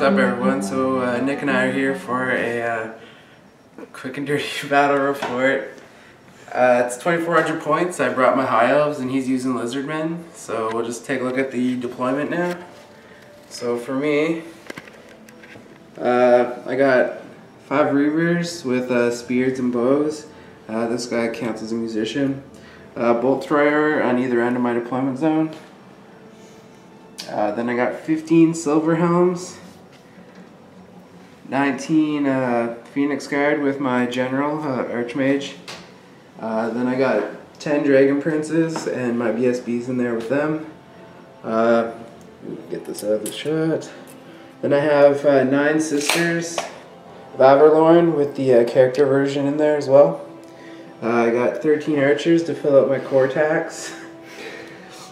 up, everyone? So Nick and I are here for a quick and dirty battle report. It's 2,400 points. I brought my high elves and he's using Lizardmen. So we'll just take a look at the deployment now. So for me, I got 5 reavers with spears and bows. This guy counts as a musician. Bolt thrower on either end of my deployment zone. Then I got 15 silver helms, 19 Phoenix Guard with my general, Archmage. Then I got 10 Dragon Princes and my BSBs in there with them. Get this out of the shot. Then I have 9 Sisters of Averlorn with the character version in there as well. I got 13 Archers to fill out my core tax.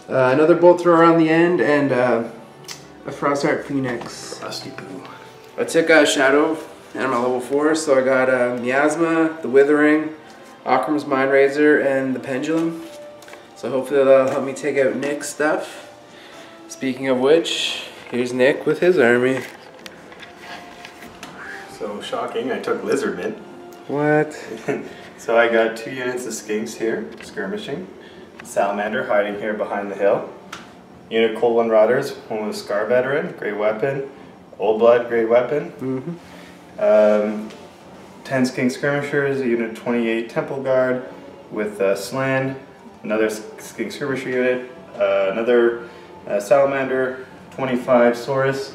Another Bolt Thrower on the end, and a Frostheart Phoenix. Rusty poo. I took Shadow and I'm at level 4, so I got Miasma, the Withering, Akram's Mind Razor, and the Pendulum. So hopefully that'll help me take out Nick's stuff. Speaking of which, here's Nick with his army. So shocking, I took Lizardmen. What? So I got 2 units of Skinks here, skirmishing. Salamander hiding here behind the hill. Unit Cold One Rotters, one with Scar Veteran, great weapon. Old Blood, great weapon. 10 Skink Skirmishers, a unit 28 Temple Guard with Slan, another Skink Skirmisher unit, another Salamander, 25 Saurus,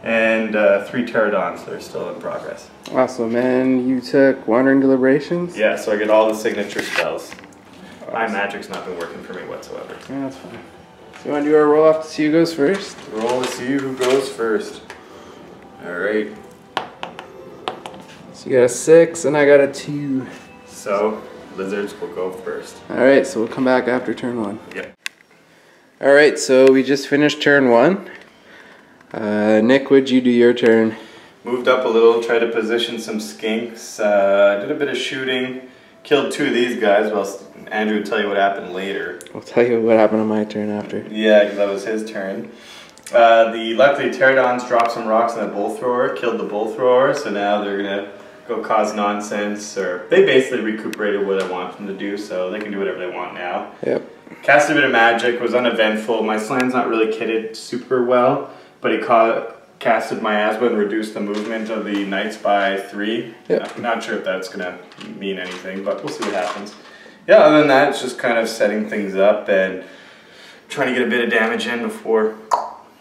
and 3 Pterodons that are still in progress. Awesome, and you took Wandering Deliberations? Yeah, so I get all the signature spells. My magic's not been working for me whatsoever. Yeah, that's fine. So you want to do our roll off to see who goes first? Roll to see who goes first. Alright. So you got a 6 and I got a 2. So, Lizards will go first. Alright, so we'll come back after turn 1. Yep. Alright, so we just finished turn 1. Nick, what'd you do your turn? Moved up a little, tried to position some skinks, did a bit of shooting, killed 2 of these guys. Well, Andrew will tell you what happened later. I'll tell you what happened on my turn after. Yeah, because that was his turn. Luckily, Pterodons dropped some rocks on the Bolt Thrower, killed the Bolt Thrower, so now they're going to go cause nonsense, or they basically recuperated what I want them to do, so they can do whatever they want now. Yep. Cast a bit of magic, was uneventful. My Slan's not really kitted super well, but he casted Miasma and reduced the movement of the Knights by 3. Yep. Not sure if that's going to mean anything, but we'll see what happens. Yeah, other than that, it's just kind of setting things up and trying to get a bit of damage in before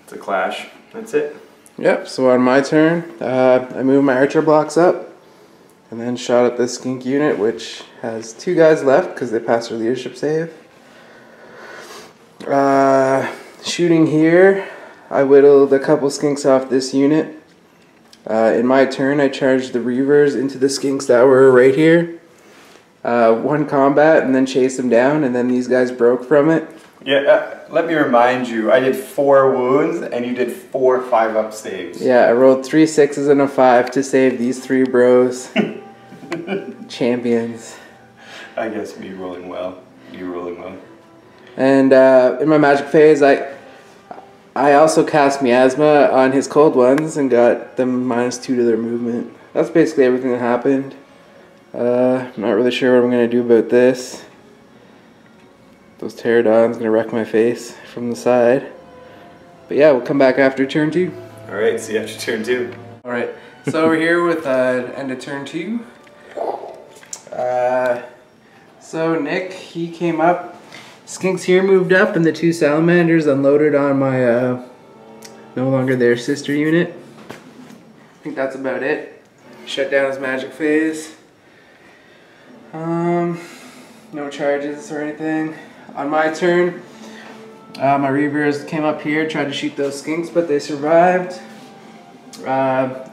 it's a clash. That's it. Yep, so on my turn, I moved my archer blocks up and then shot at this skink unit, which has 2 guys left because they passed their leadership save. Shooting here, I whittled a couple skinks off this unit. In my turn, I charged the reavers into the skinks that were right here. 1 combat and then chased them down, and then these guys broke from it. Yeah, let me remind you, I did 4 wounds and you did 4 5-up saves. Yeah, I rolled 3 6s and a 5 to save these 3 bros. Champions. I guess me rolling well. You rolling well. And in my magic phase, I also cast Miasma on his cold ones and got them -2 to their movement. That's basically everything that happened. I'm not really sure what I'm going to do about this. Those Pterodons going to wreck my face from the side. But yeah, we'll come back after turn 2. Alright, see you after turn 2. Alright, so we're here with end of turn 2. So Nick, he came up. Skinks here moved up and the 2 Salamanders unloaded on my no longer their sister unit. I think that's about it. Shut down his magic phase. No charges or anything. On my turn, my reavers came up here, tried to shoot those skinks, but they survived. I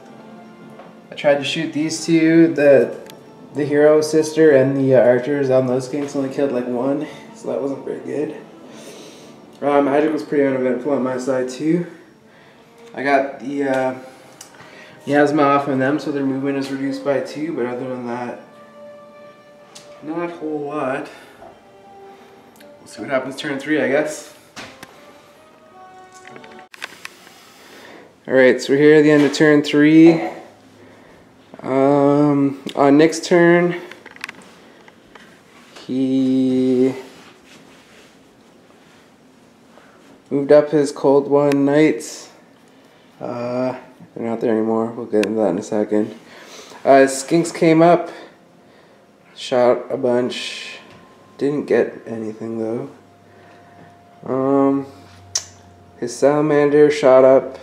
tried to shoot these 2, the hero sister and the archers on those skinks, only killed like 1, so that wasn't very good. Magic was pretty uneventful on my side too. I got the Miasma off on them, so their movement is reduced by 2, but other than that, not a whole lot. We'll see what happens turn 3, I guess. Alright, so we're here at the end of turn 3. On Nick's turn, he moved up his Cold One Knights. They're not there anymore. We'll get into that in a second. Skinks came up, shot a bunch. Didn't get anything though. His Salamander shot up.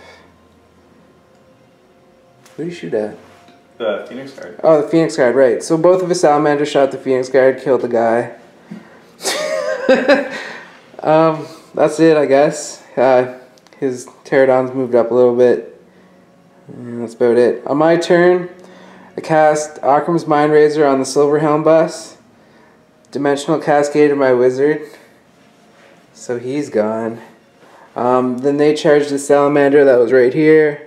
Who did he shoot at? The Phoenix Guard. Oh, the Phoenix Guard, right. So both of his Salamanders shot the Phoenix Guard, killed the guy. That's it, I guess. His Pterodons moved up a little bit. And that's about it. On my turn, I cast Akram's Mind Razor on the Silver Helm bus. Dimensional Cascade my Wizard. So he's gone. Then they charged the Salamander that was right here.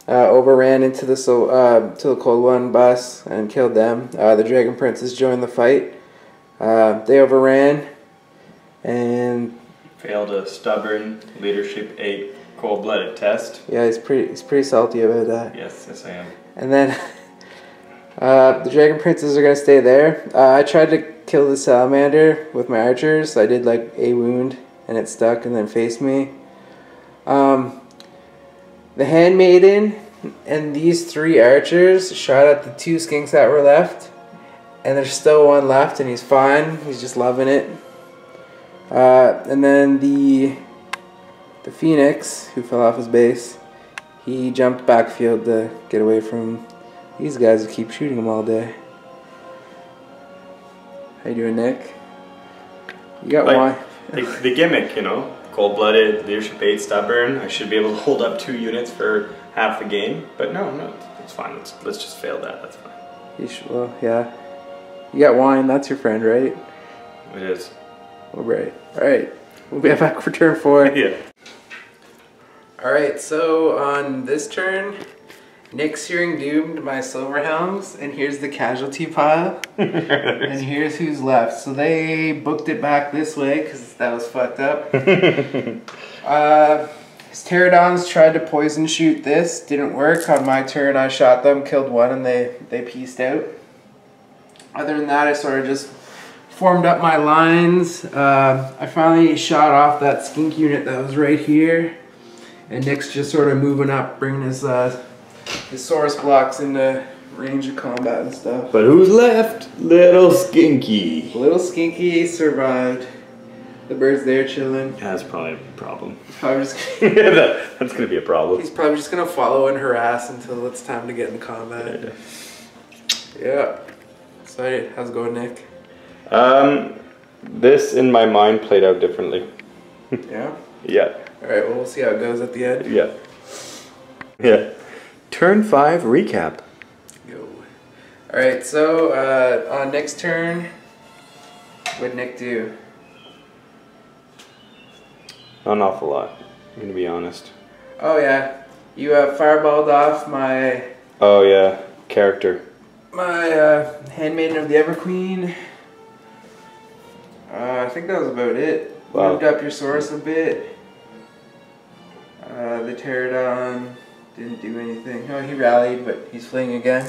Overran into the to the Cold One bus and killed them. The Dragon Princes joined the fight. They overran and failed a stubborn leadership 8 cold-blooded test. Yeah, he's pretty salty about that. Yes, I am. And then the Dragon Princes are gonna stay there. I tried to kill the Salamander with my archers. I did like a wound and it stuck and then faced me. The Handmaiden and these 3 archers shot at the 2 skinks that were left, and there's still one left and he's fine. He's just loving it. And then the Phoenix, who fell off his base, he jumped backfield to get away from these guys who keep shooting him all day. How you doing, Nick? You got like, one. the gimmick, you know, cold-blooded, leadership 8, stubborn. I should be able to hold up 2 units for half the game, but no, it's fine. Let's just fail that. That's fine. You should, well, yeah. You got wine. That's your friend, right? It is. All right. All right. We'll be back for turn 4. Yeah. All right. So on this turn, Nick's Searing Doomed my Silver Helms, and here's the casualty pile, and here's who's left. So they booked it back this way because that was fucked up. His Pterodons tried to poison shoot this, didn't work. On my turn, I shot them, killed one, and they pieced out. Other than that, I sort of just formed up my lines. I finally shot off that skink unit that was right here, and Nick's just sort of moving up, bringing his Saurus blocks into range of combat and stuff. But who's left? Little Skinky. Little Skinky survived. The bird's there chilling. Yeah, that's probably a problem. He's probably just that's gonna be a problem. He's probably just gonna follow and harass until it's time to get in combat. Yeah. So how's it going, Nick? This in my mind played out differently. Yeah? Yeah. Alright, well we'll see how it goes at the end. Yeah. Yeah. Turn 5 recap. Go. Alright, so on Nick's turn, what'd Nick do? Not an awful lot, I'm gonna be honest. Oh yeah, you fireballed off my... Oh yeah, character. My Handmaiden of the Everqueen. I think that was about it. Wow. Moved up your Saurus a bit. The Pterodon didn't do anything. Oh, he rallied, but he's fleeing again.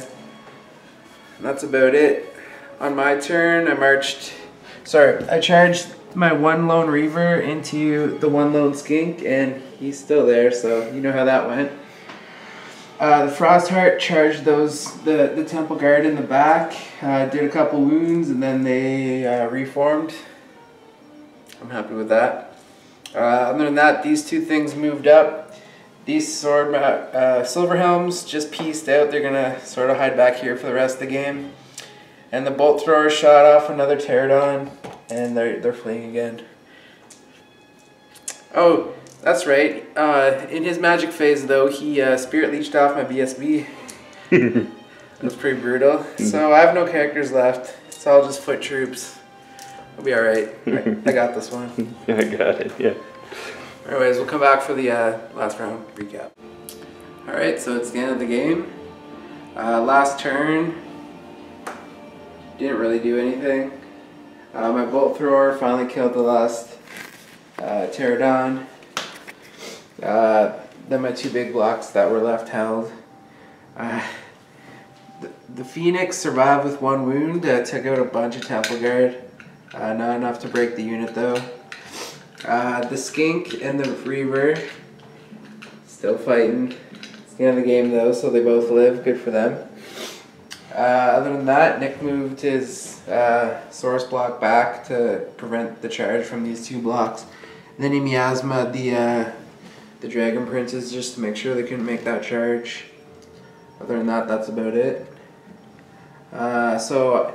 And that's about it. On my turn, I charged my 1 lone Reaver into the 1 lone skink, and he's still there, so you know how that went. The Frostheart charged the Temple Guard in the back, did a couple wounds, and then they reformed. I'm happy with that. Other than that, these 2 things moved up. These Silver Helms just pieced out. They're gonna sort of hide back here for the rest of the game. And the Bolt Thrower shot off another Pterodon, and they're fleeing again. Oh, that's right. In his magic phase, though, he Spirit Leeched off my BSB. That was pretty brutal. So I have no characters left. It's all just foot troops. I'll be alright. I got this one. I got it, yeah. Anyways, we'll come back for the last round recap. Alright, so it's the end of the game. Last turn. Didn't really do anything. My Bolt Thrower finally killed the last Pterodon. then my 2 big blocks that were left held. The Phoenix survived with 1 wound, took out a bunch of Temple Guard. Not enough to break the unit though. The Skink and the Reaver still fighting. It's the end of the game though, so they both live. Good for them. Other than that, Nick moved his Source block back to prevent the charge from these 2 blocks. And then he miasma the Dragon Princes just to make sure they couldn't make that charge. Other than that, that's about it. So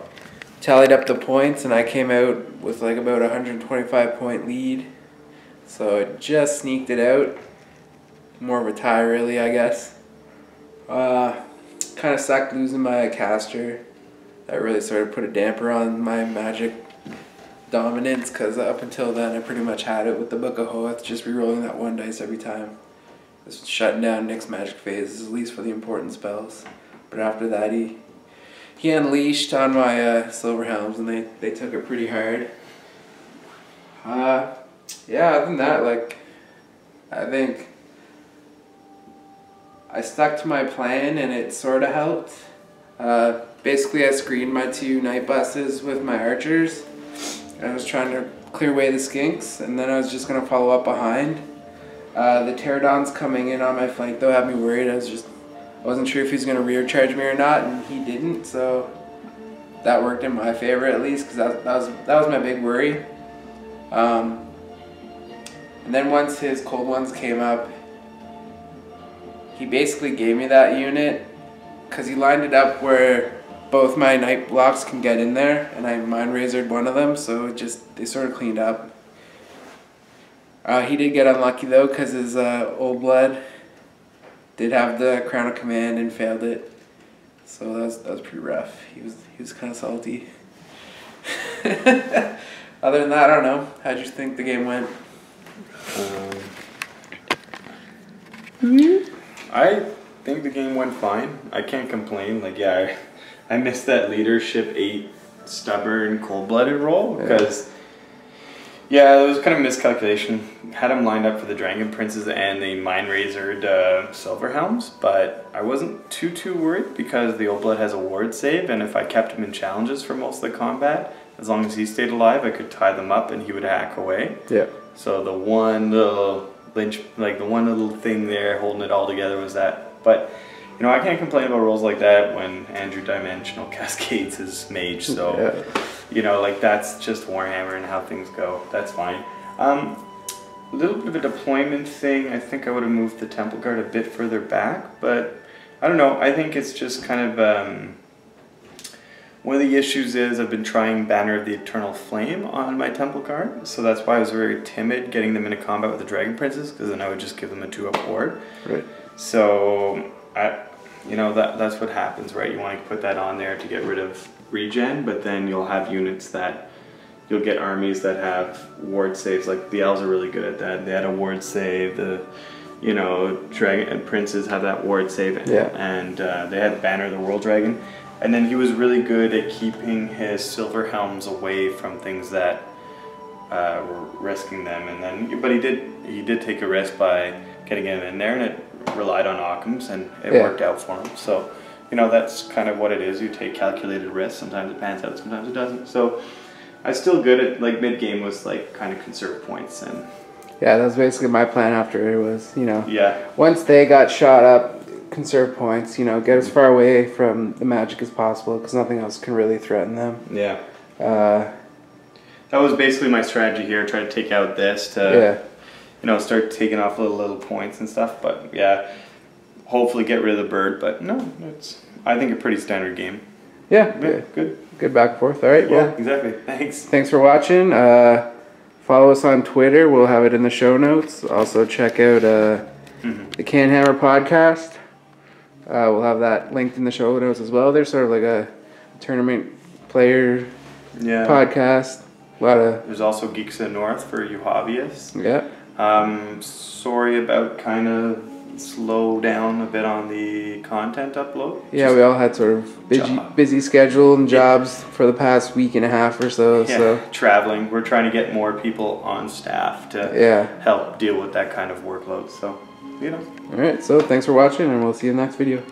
tallied up the points and I came out with like about a 125 point lead. So I just sneaked it out. More of a tie really, I guess. Kind of sucked losing my caster. That really sort of put a damper on my magic dominance, because up until then I pretty much had it with the Book of Hoth, just rerolling that 1 dice every time. Just shutting down Nick's magic phases, at least for the important spells. But after that he unleashed on my Silver Helms and they took it pretty hard. Yeah, other than that, like, I think I stuck to my plan and it sort of helped. Basically I screened my 2 night buses with my archers. I was trying to clear away the skinks, and then I was just going to follow up behind. The pterodons coming in on my flank though had me worried. I wasn't sure if he was going to rear charge me or not, and he didn't, so that worked in my favor at least, because that was my big worry. And then once his cold ones came up, he basically gave me that unit, because he lined it up where both my night blocks can get in there, and I mind razored one of them, so they sort of cleaned up. He did get unlucky though, because his old blood did have the Crown of Command and failed it, so that was pretty rough. He was kind of salty. Other than that, I don't know. How'd you think the game went? I think the game went fine. I can't complain. Like, yeah, I missed that leadership 8 stubborn cold-blooded roll because, yeah, it was kind of a miscalculation. Had him lined up for the Dragon Princes and the Mind Razored Silver Helms, but I wasn't too worried because the Old Blood has a ward save, and if I kept him in challenges for most of the combat, as long as he stayed alive, I could tie them up and he would hack away. Yeah. So the one little thing there holding it all together was that. But you know, I can't complain about rolls like that when Andrew Dimensional cascades his mage, so yeah. You know, like, that's just Warhammer and how things go. That's fine. A little bit of a deployment thing. I think I would have moved the Temple Guard a bit further back, but I don't know. I think it's just kind of one of the issues is I've been trying Banner of the Eternal Flame on my Temple Guard, so that's why I was very timid getting them into combat with the Dragon Princes, because then I would just give them a 2-up ward. Right. So you know, that's what happens, right? You want to put that on there to get rid of regen, but then you'll have units that you'll get armies that have ward saves. Like the Elves are really good at that. They had a ward save. The Dragon and Princes have that ward save, and they had Banner of the World Dragon. And then he was really good at keeping his Silver Helms away from things that were risking them. And then, but he did take a risk by getting him in there, and it relied on Occams, and it worked out for him. So, you know, that's kind of what it is. You take calculated risks. Sometimes it pans out, sometimes it doesn't. So I was still good at, like, mid-game was, like, kind of conserve points. And yeah, that was basically my plan after it was, you know, once they got shot up, conserve points, you know, get as far away from the magic as possible, because nothing else can really threaten them. Yeah. That was basically my strategy here, try to take out this to, you know, start taking off little points and stuff. But yeah, hopefully get rid of the bird. But no, it's, I think, a pretty standard game. Yeah. Good back and forth. All right. Yeah, well, exactly. Thanks for watching. Follow us on Twitter. We'll have it in the show notes. Also check out the Canhammer podcast. We'll have that linked in the show notes as well. They're sort of like a tournament player podcast. There's also Geeks in the North for you hobbyists. Yeah. Sorry about kind of slow down a bit on the content upload. Yeah, we all had sort of busy schedule and jobs for the past week and a half or so. Yeah, so traveling. We're trying to get more people on staff to help deal with that kind of workload. So, you know. All right, so thanks for watching, and we'll see you in the next video.